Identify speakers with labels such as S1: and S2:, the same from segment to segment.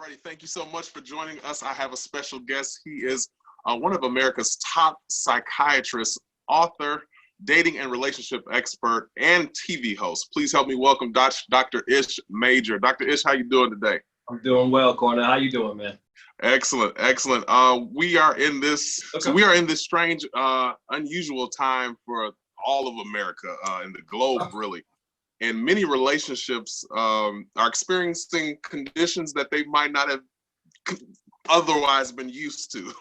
S1: righty, thank you so much for joining us. I have a special guest. He is one of America's top psychiatrists, author, dating and relationship expert, and TV host. Please help me welcome Dr. Ish Major. Dr. Ish, how you doing today?
S2: I'm doing well, Cornell. How you doing, man?
S1: Excellent, excellent. We are in this strange, unusual time for all of America and the globe, really. And many relationships are experiencing conditions that they might not have otherwise been used to.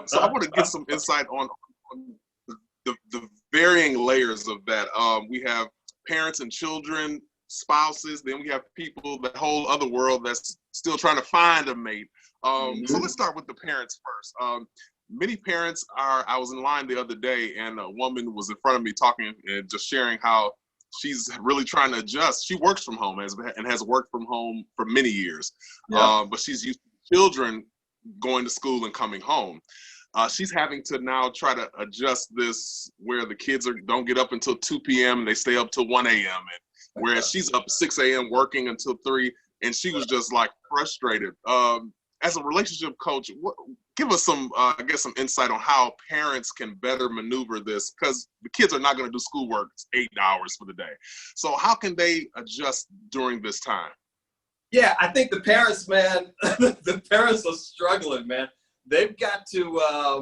S1: So I want to get some insight on the varying layers of that. We have parents and children, spouses, then we have people, the whole other world that's still trying to find a mate. So let's start with the parents first. Many parents I was in line the other day and a woman was in front of me talking and just sharing how she's really trying to adjust. She works from home and has worked from home for many years, but she's used to children going to school and coming home. She's having to now try to adjust this where the kids don't get up until 2 p.m. and they stay up till 1 a.m. And whereas she's up 6 a.m. working until 3, and she was just like frustrated. As a relationship coach, give us some, some insight on how parents can better maneuver this, because the kids are not going to do schoolwork 8 hours for the day. So how can they adjust during this time?
S2: Yeah, I think the parents, man, the parents are struggling, man. They've got to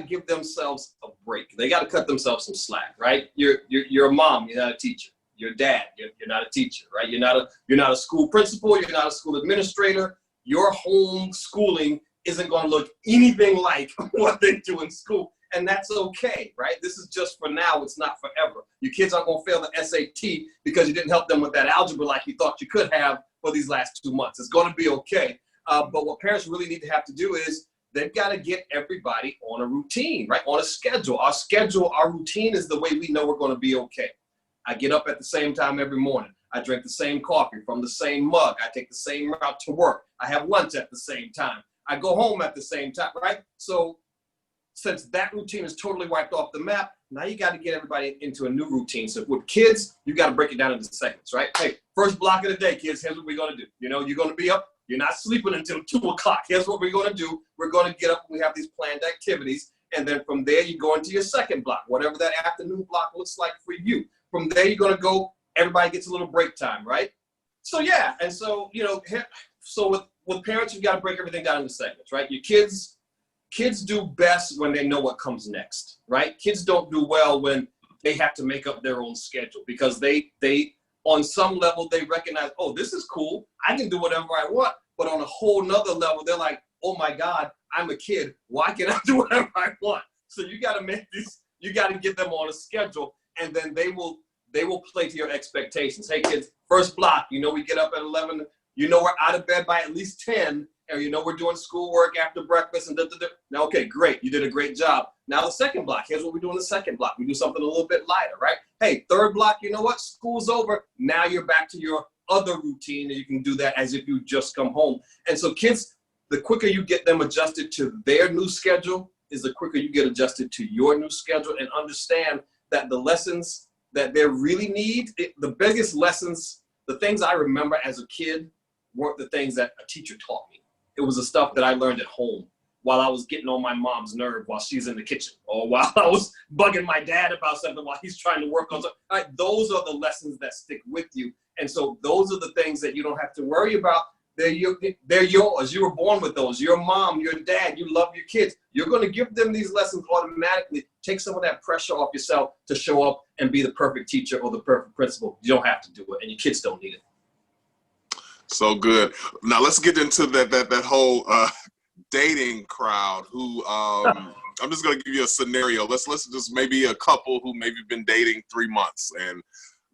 S2: give themselves a break. They got to cut themselves some slack, right? You're a mom, you're not a teacher. You're a dad, you're not a teacher, right? You're not a school principal, you're not a school administrator. Your home schooling isn't going to look anything like what they do in school, and that's okay, right? This is just for now, it's not forever. Your kids aren't going to fail the SAT because you didn't help them with that algebra like you thought you could have for these last 2 months. It's going to be okay. But what parents really need to have to do is they've got to get everybody on a routine, right? On a schedule. Our routine is the way we know we're going to be okay. I get up at the same time every morning. I drink the same coffee from the same mug. I take the same route to work. I have lunch at the same time. I go home at the same time, right? So since that routine is totally wiped off the map, now you got to get everybody into a new routine. So with kids, you got to break it down into segments, right? Hey, first block of the day, kids, here's what we're going to do. You know, you're going to be up. You're not sleeping until 2 o'clock. Here's what we're going to do. We're going to get up. We have these planned activities. And then from there, you go into your second block, whatever that afternoon block looks like for you. From there, you're going to go. Everybody gets a little break time, right? So, yeah. And so, so with parents, you've got to break everything down into segments, right? Your kids do best when they know what comes next, right? Kids don't do well when they have to make up their own schedule because they on some level, they recognize, oh, this is cool. I can do whatever I want. But on a whole nother level, they're like, oh my God, I'm a kid. Why can't I do whatever I want? So you got to get them on a schedule, and then they will play to your expectations. Hey kids, first block, we get up at 11, we're out of bed by at least 10, and we're doing schoolwork after breakfast and Now, okay, great. You did a great job. Now the second block, here's what we do in the second block. We do something a little bit lighter, right? Hey, third block, you know what? School's over. Now you're back to your other routine, and you can do that as if you just come home. And so kids, the quicker you get them adjusted to their new schedule is the quicker you get adjusted to your new schedule, and understand that the lessons that they really need, the biggest lessons, the things I remember as a kid weren't the things that a teacher taught me. It was the stuff that I learned at home while I was getting on my mom's nerve while she's in the kitchen, or while I was bugging my dad about something while he's trying to work on something. Right, those are the lessons that stick with you. And so those are the things that you don't have to worry about. They're yours. You were born with those. Your mom, your dad, you love your kids. You're going to give them these lessons automatically. Take some of that pressure off yourself to show up and be the perfect teacher or the perfect principal. You don't have to do it, and your kids don't need it.
S1: So good. Now let's get into that whole dating crowd who I'm just going to give you a scenario. Let's just maybe a couple who maybe been dating 3 months, and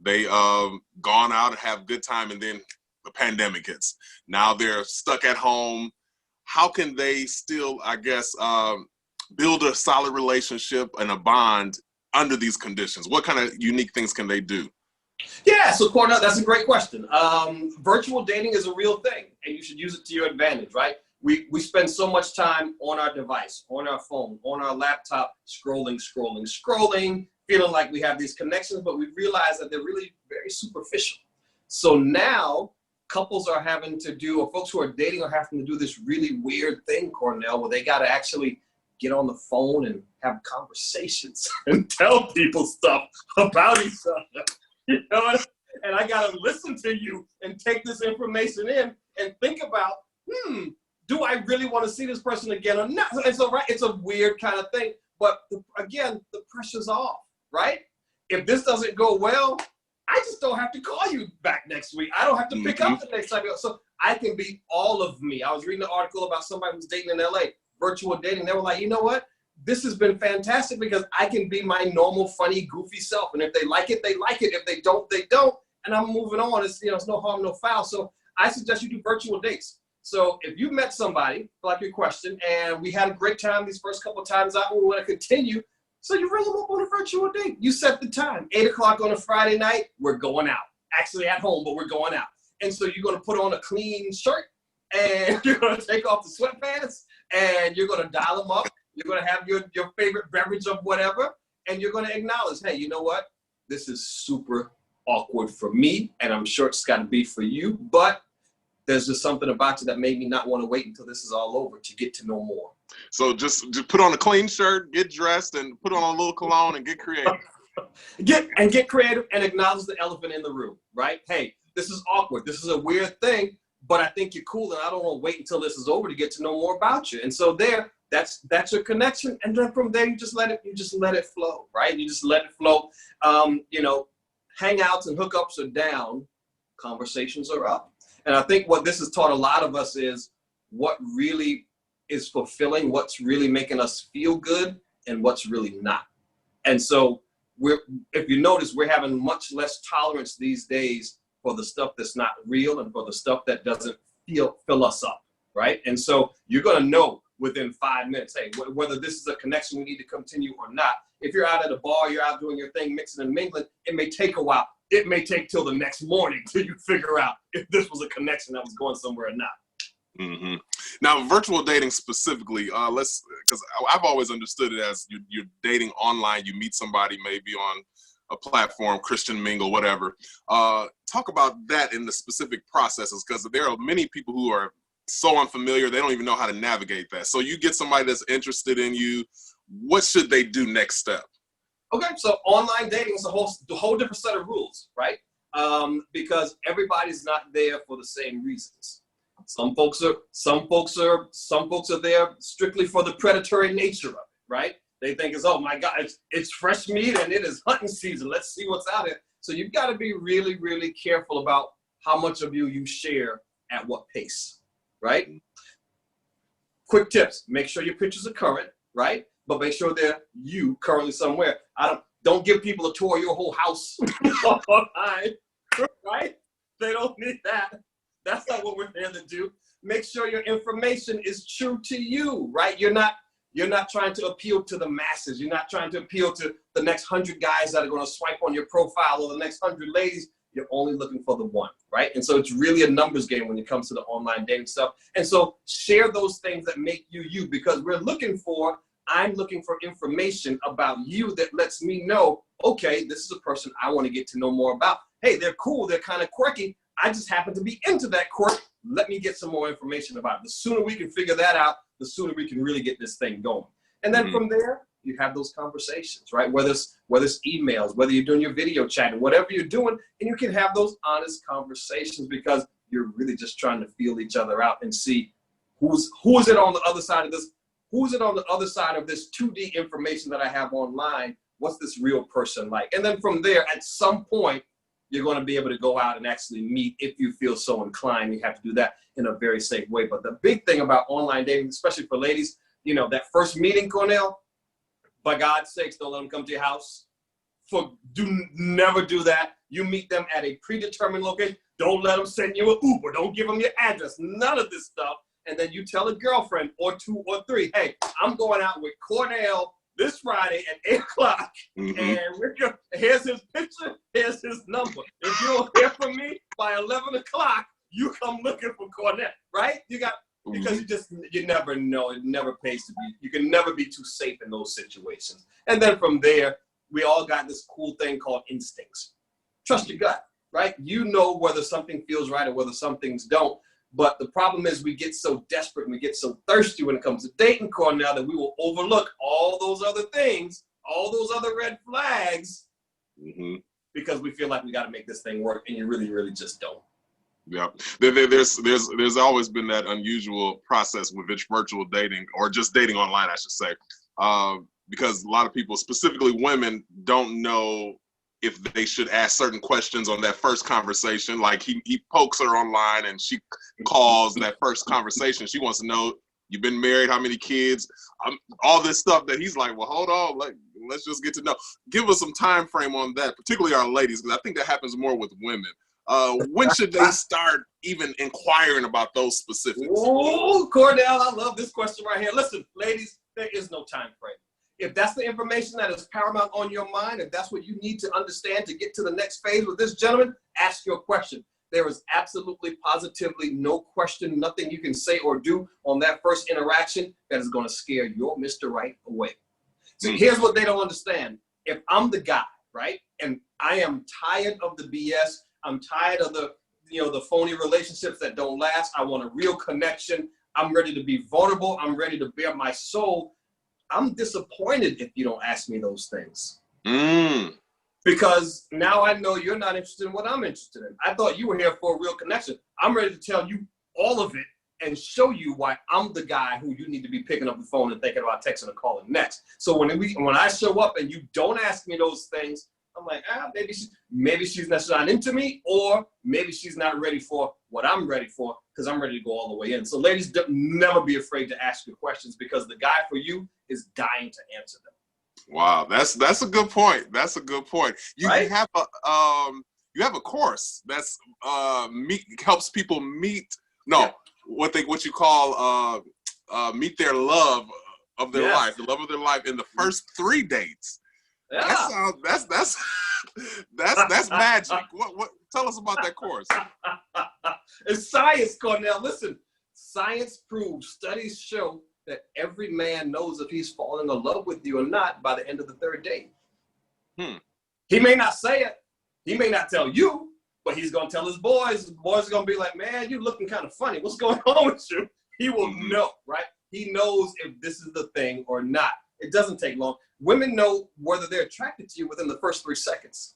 S1: they gone out and have a good time, and then the pandemic hits. Now they're stuck at home. How can they still, build a solid relationship and a bond under these conditions? What kind of unique things can they do?
S2: Yeah, so Cornell, that's a great question. Virtual dating is a real thing, and you should use it to your advantage, right? We spend so much time on our device, on our phone, on our laptop, scrolling, feeling like we have these connections, but we realize that they're really very superficial. So now couples are having to do, or folks who are dating are having to do this really weird thing, Cornell, where they got to actually get on the phone and have conversations and tell people stuff about each other. You know, and I got to listen to you and take this information in and think about, do I really want to see this person again or not? And so, right, it's a weird kind of thing. But again, the pressure's off, right? If this doesn't go well, I just don't have to call you back next week. I don't have to pick up the next time. So I can be all of me. I was reading an article about somebody who's dating in LA, virtual dating. They were like, you know what? This has been fantastic because I can be my normal, funny, goofy self. And if they like it, they like it. If they don't, they don't. And I'm moving on. It's, it's no harm, no foul. So I suggest you do virtual dates. So if you met somebody, like your question, and we had a great time these first couple of times out, and we want to continue, so you ring them up on a virtual date. You set the time, 8 o'clock on a Friday night, we're going out. Actually at home, but we're going out. And so you're going to put on a clean shirt, and you're going to take off the sweatpants, and you're going to dial them up. You're going to have your favorite beverage of whatever, and you're going to acknowledge, hey, you know what? This is super awkward for me, and I'm sure it's got to be for you, but there's just something about you that made me not want to wait until this is all over to get to know more. So
S1: just put on a clean shirt, get dressed, and put on a little cologne and get creative.
S2: Get creative and acknowledge the elephant in the room, right? Hey, this is awkward. This is a weird thing, but I think you're cool, and I don't want to wait until this is over to get to know more about you. And so that's your connection. And then from there, you just let it flow, right? You just let it flow. Hangouts and hookups are down, conversations are up. And I think what this has taught a lot of us is what really is fulfilling, what's really making us feel good, and what's really not. And so if you notice, we're having much less tolerance these days for the stuff that's not real and for the stuff that doesn't fill us up, right? And so you're going to know within 5 minutes, hey, whether this is a connection we need to continue or not. If you're out at a bar, you're out doing your thing, mixing and mingling, it may take a while. It may take till the next morning till you figure out if this was a connection that was going somewhere or not.
S1: Mm-hmm. Now, virtual dating specifically, because I've always understood it as you're dating online. You meet somebody maybe on a platform, Christian Mingle, whatever. Talk about that in the specific processes, because there are many people who are so unfamiliar, they don't even know how to navigate that. So you get somebody that's interested in you. What should they do next step?
S2: Okay, so online dating is a whole different set of rules, right? Because everybody's not there for the same reasons. Some folks are there strictly for the predatory nature of it, right? They think it's, oh my God, it's fresh meat and it is hunting season. Let's see what's out there. So you've got to be really, really careful about how much of you share at what pace, right? Quick tips: make sure your pictures are current, right? But make sure they're you currently somewhere. Don't give people a tour of your whole house online, right? They don't need that. That's not what we're there to do. Make sure your information is true to you, right? You're not trying to appeal to the masses. You're not trying to appeal to the next 100 guys that are going to swipe on your profile or the next 100 ladies. You're only looking for the one, right? And so it's really a numbers game when it comes to the online dating stuff. And so share those things that make you you, because I'm looking for information about you that lets me know, okay, this is a person I want to get to know more about. Hey, they're cool. They're kind of quirky. I just happen to be into that quirk. Let me get some more information about it. The sooner we can figure that out, the sooner we can really get this thing going. And then from there, you have those conversations, right? Whether it's emails, whether you're doing your video chatting, whatever you're doing, and you can have those honest conversations because you're really just trying to feel each other out and see who is it on the other side of this. Who's it on the other side of this 2D information that I have online? What's this real person like? And then from there, at some point, you're going to be able to go out and actually meet if you feel so inclined. You have to do that in a very safe way. But the big thing about online dating, especially for ladies, that first meeting, Cornell, by God's sakes, don't let them come to your house. Never do that. You meet them at a predetermined location. Don't let them send you an Uber. Don't give them your address. None of this stuff. And then you tell a girlfriend or 2 or 3, hey, I'm going out with Cornell this Friday at 8 o'clock. And here's his picture, here's his number. If you don't hear from me by 11 o'clock, you come looking for Cornell, right? Because you never know. It never pays to be. You can never be too safe in those situations. And then from there, we all got this cool thing called instincts. Trust your gut. right? You know whether something feels right or whether some things don't. But the problem is we get so desperate and we get so thirsty when it comes to dating, Cornell, that we will overlook all those other things, all those other red flags, because we feel like we got to make this thing work, and you really, really just don't.
S1: Yeah, there's always been that unusual process with virtual dating, or just dating online, I should say, because a lot of people, specifically women, don't know if they should ask certain questions on that first conversation. Like he pokes her online and she calls that first conversation. She wants to know, you've been married, how many kids, all this stuff that he's like, well, hold on, let's just get to know. Give us some time frame on that, particularly our ladies, because I think that happens more with women. When should they start even inquiring about those specifics?
S2: Oh, Cornell, I love this question right here. Listen, ladies, there is no time frame. If that's the information that is paramount on your mind, if that's what you need to understand to get to the next phase with this gentleman, ask your question. There is absolutely, positively no question, nothing you can say or do on that first interaction that is going to scare your Mr. Right away. So here's what they don't understand. If I'm the guy, right, and I am tired of the BS, I'm tired of the phony relationships that don't last. I want a real connection. I'm ready to be vulnerable. I'm ready to bare my soul. I'm disappointed if you don't ask me those things. Because now I know you're not interested in what I'm interested in. I thought you were here for a real connection. I'm ready to tell you all of it and show you why I'm the guy who you need to be picking up the phone and thinking about texting or calling next. So when I show up and you don't ask me those things, I'm like, maybe she's not into me, or maybe she's not ready for what I'm ready for, because I'm ready to go all the way in. So ladies, never be afraid to ask your questions, because the guy for you is dying to answer them.
S1: Wow, that's a good point. That's a good point. You have a course that's helps people meet what you call meet their love of their life, the love of their life in the first 3 dates. Yeah. That's magic. What? Tell us about that course.
S2: It's science, Cornell. Listen, science proves, studies show that every man knows if he's falling in love with you or not by the end of the 3rd date. He may not say it. He may not tell you, but he's going to tell his boys. The boys are going to be like, man, you're looking kind of funny. What's going on with you? He will know, right? He knows if this is the thing or not. It doesn't take long. Women know whether they're attracted to you within the first 3 seconds.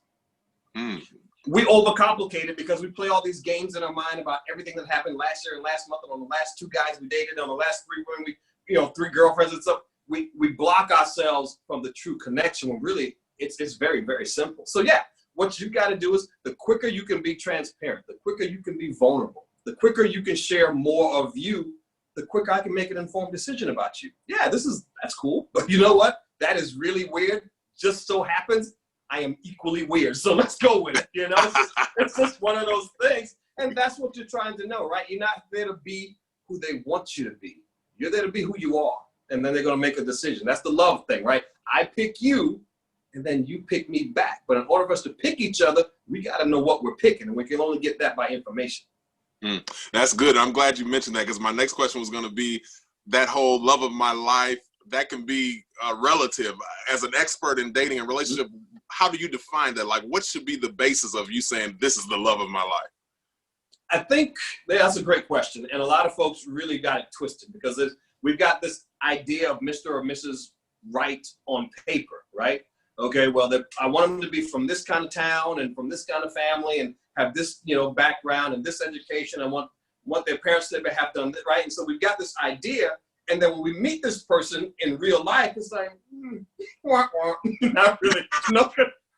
S2: We overcomplicate it because we play all these games in our mind about everything that happened last year and last month, and on the last 2 guys we dated, on the last 3 women, 3 girlfriends and stuff. We block ourselves from the true connection when really it's very, very simple. So yeah, what you got to do is, the quicker you can be transparent, the quicker you can be vulnerable, the quicker you can share more of you, the quicker I can make an informed decision about you. Yeah, that's cool. But you know what? That is really weird. Just so happens I am equally weird. So let's go with it. It's just one of those things. And that's what you're trying to know, right? You're not there to be who they want you to be. You're there to be who you are. And then they're going to make a decision. That's the love thing, right? I pick you, and then you pick me back. But in order for us to pick each other, we got to know what we're picking. And we can only get that by information.
S1: That's good. I'm glad you mentioned that, because my next question was going to be that whole love of my life. That can be relative. As an expert in dating and relationship, how do you define that? Like, what should be the basis of you saying this is the love of my life?
S2: I think that's a great question. And a lot of folks really got it twisted, because we've got this idea of Mr. or Mrs. Right on paper, right? Okay, well, I want them to be from this kind of town and from this kind of family and have this, background and this education. I want their parents to have done this, right? And so we've got this idea. And then when we meet this person in real life, it's like, not really,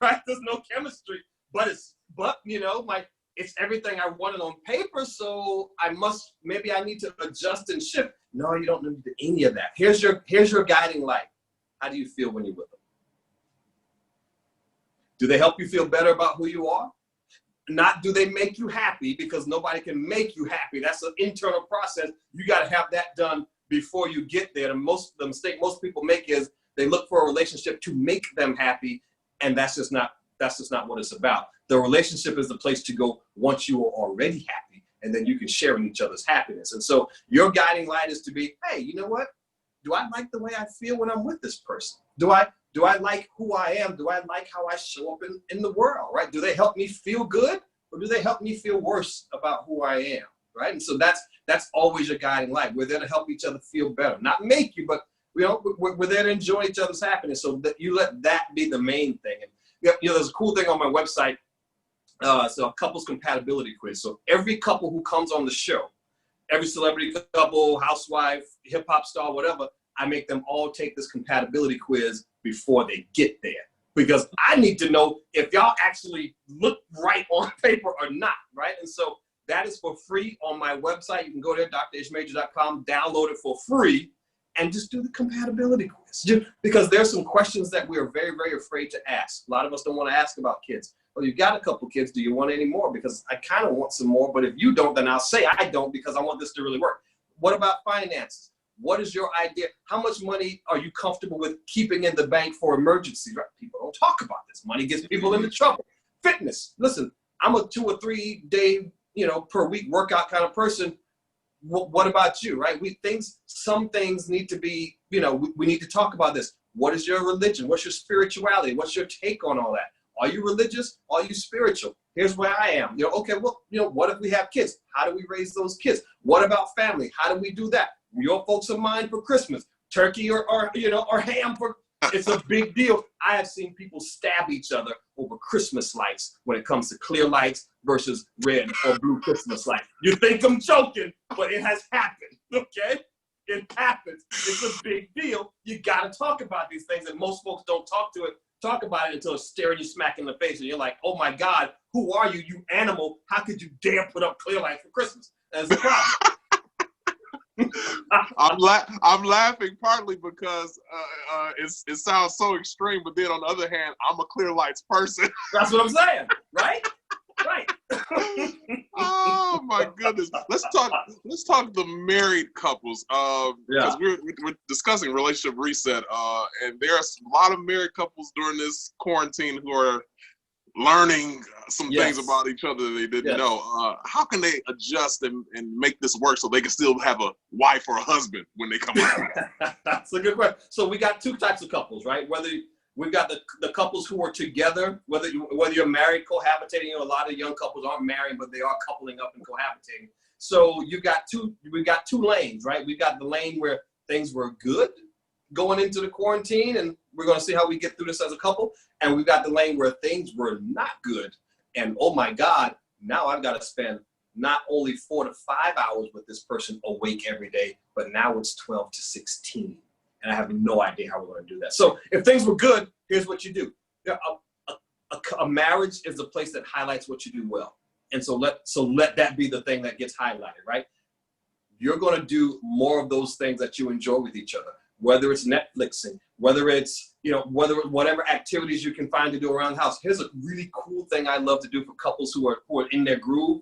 S2: right? There's no chemistry, but it's everything I wanted on paper. So maybe I need to adjust and shift. No, you don't need any of that. Here's your guiding light. How do you feel when you're with them? Do they help you feel better about who you are? Not do they make you happy, because nobody can make you happy. That's an internal process. You got to have that done before you get there. The mistake most people make is they look for a relationship to make them happy, and that's just not what it's about. The relationship is the place to go once you are already happy, and then you can share in each other's happiness. And so your guiding light is to be, hey, you know what? Do I like the way I feel when I'm with this person? Do I like who I am? Do I like how I show up in the world, right? Do they help me feel good? or do they help me feel worse about who I am, right? And so that's always your guiding light. We're there to help each other feel better, not make you, but we're there to enjoy each other's happiness. So that you let that be the main thing. And there's a cool thing on my website. So a couples compatibility quiz. So every couple who comes on the show, every celebrity couple, housewife, hip hop star, whatever, I make them all take this compatibility quiz before they get there. Because I need to know if y'all actually look right on paper or not, right? And so that is for free on my website. You can go there, drishmajor.com, download it for free, and just do the compatibility quiz. Because there's some questions that we are very, very afraid to ask. A lot of us don't want to ask about kids. Well, you've got a couple kids. Do you want any more? Because I kind of want some more. But if you don't, then I'll say I don't because I want this to really work. What about finances? What is your idea? How much money are you comfortable with keeping in the bank for emergencies? Right? People don't talk about this. Money gets people into trouble. Fitness. Listen, I'm a 2 or 3 day, per week workout kind of person. What about you, right? Some things need to be, we need to talk about this. What is your religion? What's your spirituality? What's your take on all that? Are you religious? Are you spiritual? Here's where I am. Okay, well, what if we have kids? How do we raise those kids? What about family? How do we do that? Your folks are mine for Christmas. Turkey or ham for, it's a big deal. I have seen people stab each other over Christmas lights when it comes to clear lights versus red or blue Christmas lights. You think I'm joking, but it has happened, okay? It happens. It's a big deal. You got to talk about these things, and most folks don't talk about it until it's staring you smack in the face, and you're like, oh my God, who are you, you animal? How could you dare put up clear lights for Christmas? That's the problem.
S1: I'm laughing partly because it sounds so extreme, but then on the other hand, I'm a clear lights person.
S2: That's what I'm saying, right? Right.
S1: Oh my goodness. Let's talk the married couples. Because we're discussing relationship reset. And there's a lot of married couples during this quarantine who are learning some things about each other that they didn't know. How can they adjust and make this work so they can still have a wife or a husband when they come out?
S2: That's a good question. So we got 2 types of couples, right? Whether we've got the couples who are together, whether you're married, cohabitating. A lot of young couples aren't married, but they are coupling up and cohabitating. So we've got two lanes, right? We've got the lane where things were good going into the quarantine, and we're going to see how we get through this as a couple. And we've got the lane where things were not good, and oh my God, now I've got to spend not only 4 to 5 hours with this person awake every day, but now it's 12 to 16. And I have no idea how we're going to do that. So if things were good, here's what you do. A marriage is the place that highlights what you do well. And so let that be the thing that gets highlighted, right? You're going to do more of those things that you enjoy with each other, whether it's Netflixing, whether it's, whatever activities you can find to do around the house. Here's a really cool thing I love to do for couples who are in their groove.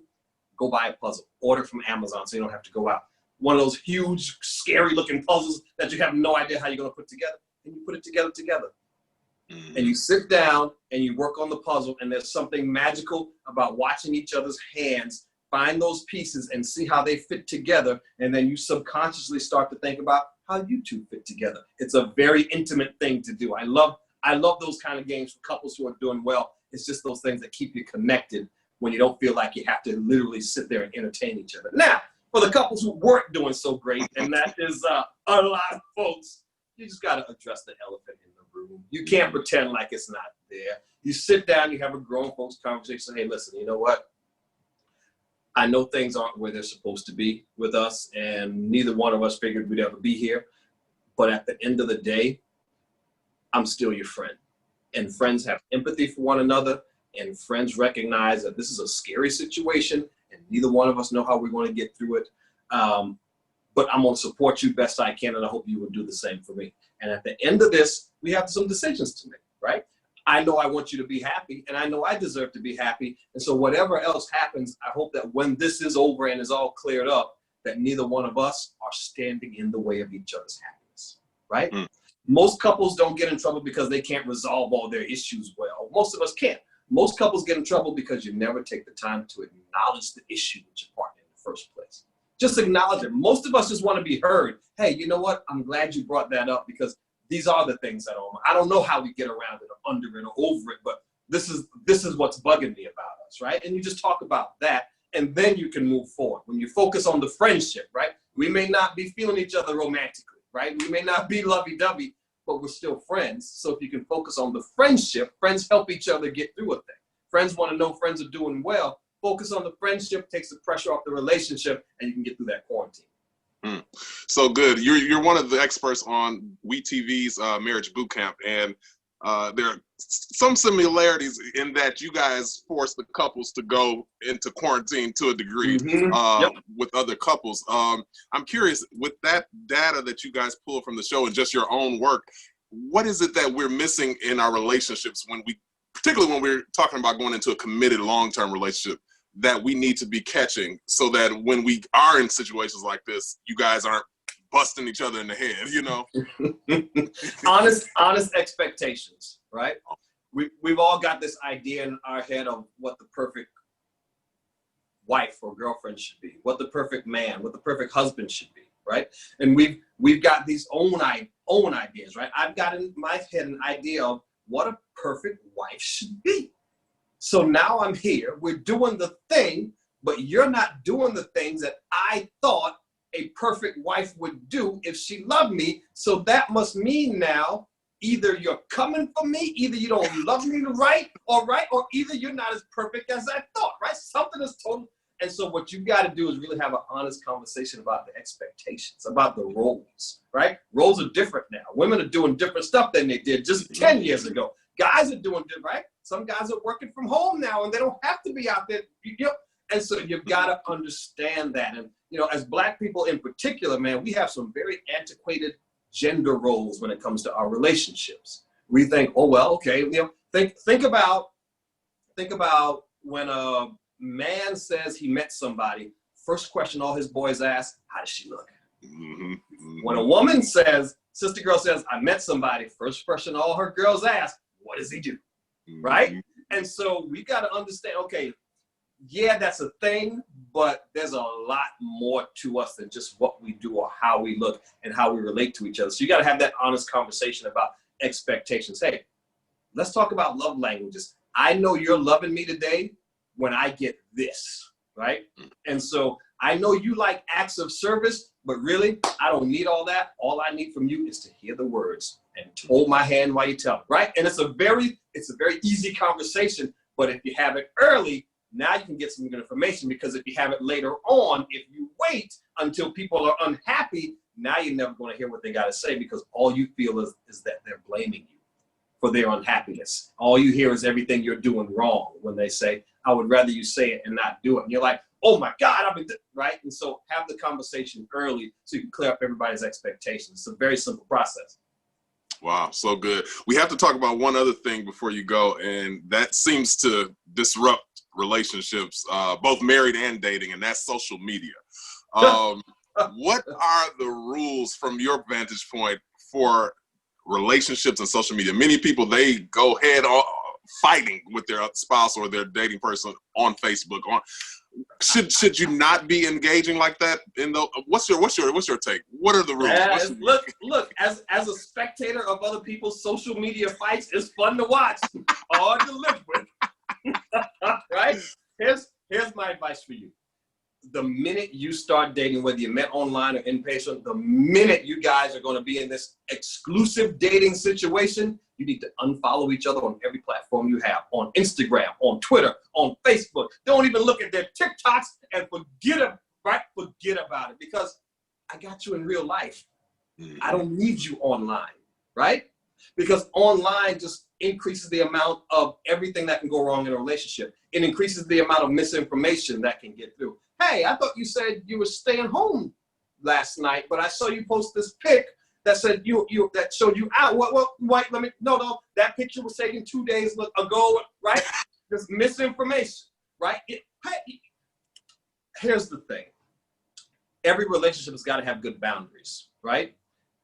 S2: Go buy a puzzle. Order from Amazon so you don't have to go out. One of those huge, scary looking puzzles that you have no idea how you're going to put together, and you put it together. And you sit down and you work on the puzzle, and there's something magical about watching each other's hands find those pieces and see how they fit together, and then you subconsciously start to think about how you two fit together. It's a very intimate thing to do. I love those kind of games for couples who are doing well. It's just those things that keep you connected when you don't feel like you have to literally sit there and entertain each other. Now, for the couples who weren't doing so great, and that is a lot of folks, you just got to address the elephant in the room. You can't pretend like it's not there. You sit down, you have a grown folks conversation. Hey, listen, you know what? I know things aren't where they're supposed to be with us, and neither one of us figured we'd ever be here. But at the end of the day, I'm still your friend. And friends have empathy for one another, and friends recognize that this is a scary situation, and neither one of us know how we're going to get through it. But I'm going to support you best I can, and I hope you will do the same for me. And at the end of this, we have some decisions to make, right? I know I want you to be happy, and I know I deserve to be happy. And so whatever else happens, I hope that when this is over and is all cleared up, that neither one of us are standing in the way of each other's happiness, right? Most couples don't get in trouble because they can't resolve all their issues well. Most of us can't. Most couples get in trouble because you never take the time to acknowledge the issue with your partner in the first place. Just acknowledge it. Most of us just want to be heard. Hey, you know what? I'm glad you brought that up because these are the things that I don't know how we get around it or under it or over it, but this is what's bugging me about us, right? And you just talk about that, and then you can move forward. When you focus on the friendship, right? We may not be feeling each other romantically, right? We may not be lovey-dovey, but we're still friends. So if you can focus on the friendship, friends help each other get through a thing. Friends want to know friends are doing well. Focus on the friendship, takes the pressure off the relationship, and you can get through that quarantine.
S1: So good. You're one of the experts on WeTV's Marriage Boot Camp, and there are some similarities in that you guys force the couples to go into quarantine to a degree with other couples. I'm curious, with that data that you guys pull from the show and just your own work, what is it that we're missing in our relationships particularly when we're talking about going into a committed long-term relationship, that we need to be catching so that when we are in situations like this, you guys aren't busting each other in the head, you know?
S2: honest expectations, right? We've all got this idea in our head of what the perfect wife or girlfriend should be, what the perfect man, what the perfect husband should be, right? And we've got these own ideas, right? I've got in my head an idea of what a perfect wife should be. So now I'm here, we're doing the thing, but you're not doing the things that I thought a perfect wife would do if she loved me. So that must mean now either you're coming for me, either you don't love me right, or either you're not as perfect as I thought, right? Something is total. And so what you got to do is really have an honest conversation about the expectations, about the roles, right? Roles are different now. Women are doing different stuff than they did just 10 years ago. Guys are doing different, right? Some guys are working from home now and they don't have to be out there. And so you've got to understand that. And, you know, as Black people in particular, man, we have some very antiquated gender roles when it comes to our relationships. We think, oh, well, okay, you know, think about when a man says he met somebody, first question all his boys ask, how does she look? When a woman says, sister girl says, I met somebody, first question all her girls ask, what does he do? Right? And so we got to understand, okay, yeah, that's a thing, but there's a lot more to us than just what we do or how we look and how we relate to each other. So you got to have that honest conversation about expectations. Hey, let's talk about love languages. I know you're loving me today when I get this, right? And so I know you like acts of service, but really, I don't need all that. All I need from you is to hear the words and hold my hand while you tell me, right? And it's a very easy conversation, but if you have it early, now you can get some good information, because if you have it later on, if you wait until people are unhappy, now you're never going to hear what they got to say, because all you feel is that they're blaming you for their unhappiness. All you hear is everything you're doing wrong when they say, I would rather you say it and not do it. And you're like, oh my God, I've been, right? And so have the conversation early so you can clear up everybody's expectations. It's a very simple process.
S1: Wow, so good. We have to talk about one other thing before you go, and that seems to disrupt relationships, both married and dating, and that's social media. What are the rules from your vantage point for relationships and social media? Many people, they go head on fighting with their spouse or their dating person on Facebook. Should you not be engaging like that? What's your take? What are the rules?
S2: Look. As a spectator of other people's social media fights, it's fun to watch. Hard to live with. Right? Here's my advice for you. The minute you start dating, whether you met online or in person, the minute you guys are going to be in this exclusive dating situation, you need to unfollow each other on every platform you have, on Instagram, on Twitter, on Facebook. Don't even look at their TikToks and forget about it, because I got you in real life. I don't need you online, right? Because online just increases the amount of everything that can go wrong in a relationship. It increases the amount of misinformation that can get through. Hey, I thought you said you were staying home last night, but I saw you post this pic that said that showed you out. Wait, no, that picture was taken 2 days ago, right? This misinformation, right? Here's the thing. Every relationship has got to have good boundaries, right?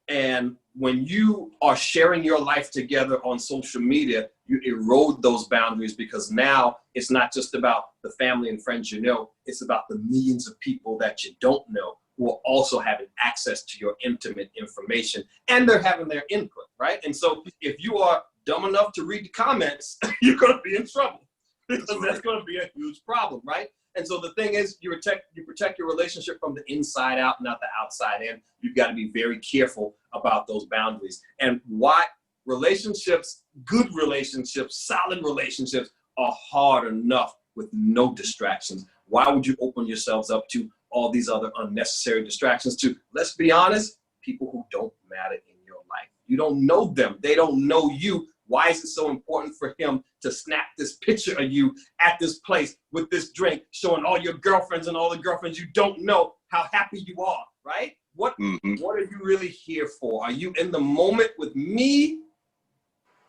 S2: And when you are sharing your life together on social media, you erode those boundaries, because now it's not just about the family and friends you know, it's about the millions of people that you don't know who are also having access to your intimate information, and they're having their input, right? And so if you are dumb enough to read the comments, you're going to be in trouble because that's going to be a huge problem, right? And so the thing is, you protect your relationship from the inside out, not the outside in. You've got to be very careful about those boundaries. And why relationships, good relationships, solid relationships are hard enough with no distractions. Why would you open yourselves up to all these other unnecessary distractions to, let's be honest, people who don't matter in your life? You don't know them. They don't know you. Why is it so important for him to snap this picture of you at this place with this drink, showing all your girlfriends and all the girlfriends you don't know how happy you are, right? What are you really here for? Are you in the moment with me,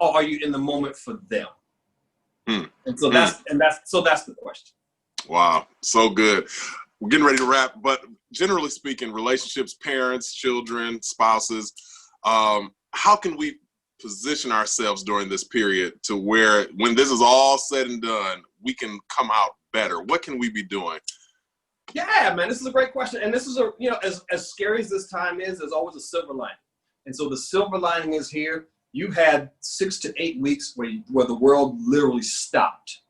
S2: or are you in the moment for them? And so that's the question.
S1: Wow, so good. We're getting ready to wrap, but generally speaking, relationships, parents, children, spouses, how can we position ourselves during this period to where when this is all said and done, we can come out better? What can we be doing?
S2: Yeah, man, this is a great question. And this is as scary as this time is, there's always a silver lining. And so the silver lining is here. You had 6 to 8 weeks where the world literally stopped.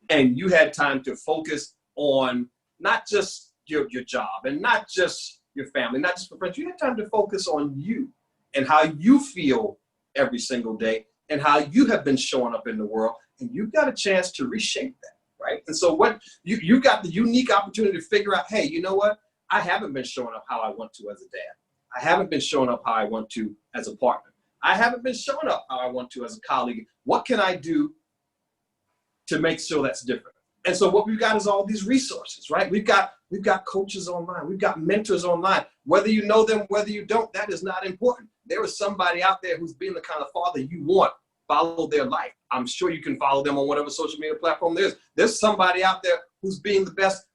S2: And you had time to focus on not just your job and not just your family, not just your friends. You had time to focus on you and how you feel every single day and how you have been showing up in the world. And you've got a chance to reshape that, right? And so what you got the unique opportunity to figure out, hey, you know what? I haven't been showing up how I want to as a dad. I haven't been showing up how I want to as a partner. I haven't been showing up how I want to as a colleague. What can I do to make sure that's different? And so what we've got is all these resources, right? We've got coaches online. We've got mentors online. Whether you know them, whether you don't, that is not important. There is somebody out there who's being the kind of father you want. Follow their life. I'm sure you can follow them on whatever social media platform there is. There's somebody out there who's being the best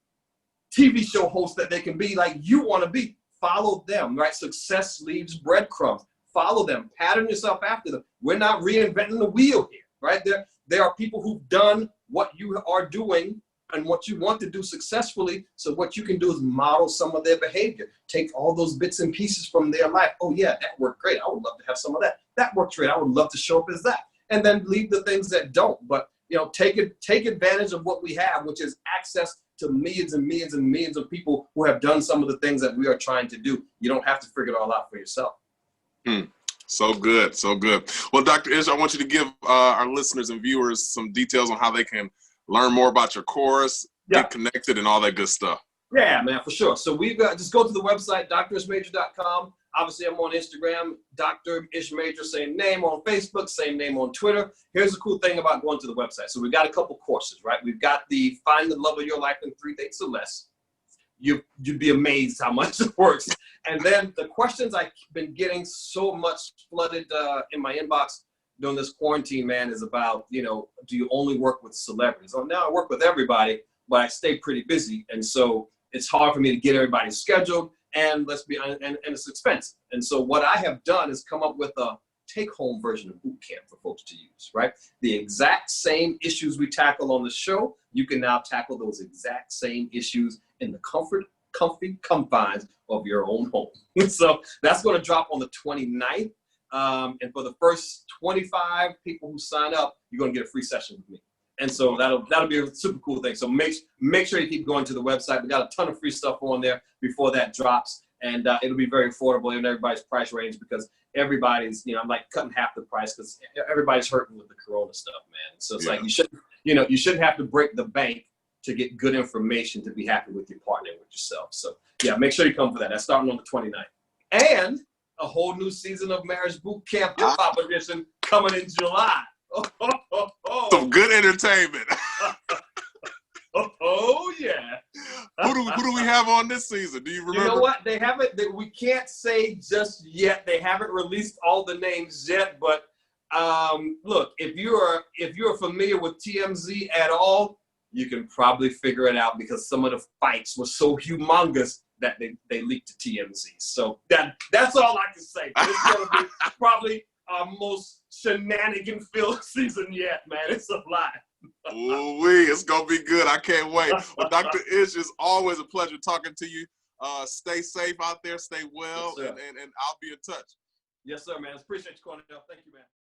S2: TV show host that they can be, like you want to be. Follow them, right? Success leaves breadcrumbs. Follow them. Pattern yourself after them. We're not reinventing the wheel here, right? There are people who've done what you are doing and what you want to do successfully. So what you can do is model some of their behavior. Take all those bits and pieces from their life. Oh yeah, that worked great. I would love to have some of that. That worked great. I would love to show up as that. And then leave the things that don't. But take advantage of what we have, which is access to millions and millions and millions of people who have done some of the things that we are trying to do. You don't have to figure it all out for yourself.
S1: So good, so good. Well, Dr. Ish, I want you to give our listeners and viewers some details on how they can learn more about your course, get connected, and all that good stuff.
S2: Yeah, man, for sure. So we've got, just go to the website, drishmajor.com. Obviously, I'm on Instagram, Dr. Ish Major, same name on Facebook, same name on Twitter. Here's the cool thing about going to the website. So we've got a couple courses, right? We've got the Find the Love of Your Life in 3 Dates or Less. You'd be amazed how much it works. And then the questions I've been getting so much flooded in my inbox during this quarantine, man, is about, do you only work with celebrities? Oh, now I work with everybody, but I stay pretty busy. And so it's hard for me to get everybody scheduled. And let's be honest, and it's expensive. And so what I have done is come up with a take-home version of boot camp for folks to use, right? The exact same issues we tackle on the show, you can now tackle those exact same issues in the comfy confines of your own home. So that's going to drop on the 29th. And for the first 25 people who sign up, you're going to get a free session with me. And so that'll be a super cool thing. So make sure you keep going to the website. We got a ton of free stuff on there before that drops. And it'll be very affordable in everybody's price range because everybody's, I'm like cutting half the price because everybody's hurting with the Corona stuff, man. So it's like you shouldn't have to break the bank to get good information to be happy with your partner and with yourself. So yeah, make sure you come for that. That's starting on the 29th. And a whole new season of Marriage Boot Camp Hip Hop Edition coming in July.
S1: Some good entertainment.
S2: Oh yeah.
S1: Who do we have on this season? Do you remember?
S2: You know what? They haven't. We can't say just yet. They haven't released all the names yet. But look, if you're familiar with TMZ at all, you can probably figure it out because some of the fights were so humongous that they leaked to TMZ. So that's all I can say. It's gonna be probably our most shenanigan-filled season yet, man. It's a lot.
S1: Ooh-wee, it's gonna be good. I can't wait. Well, Dr. Ish, it's always a pleasure talking to you. Stay safe out there, stay well,
S2: yes,
S1: and I'll be in touch.
S2: Yes, sir, man. Appreciate you, Cornell. Thank you, man.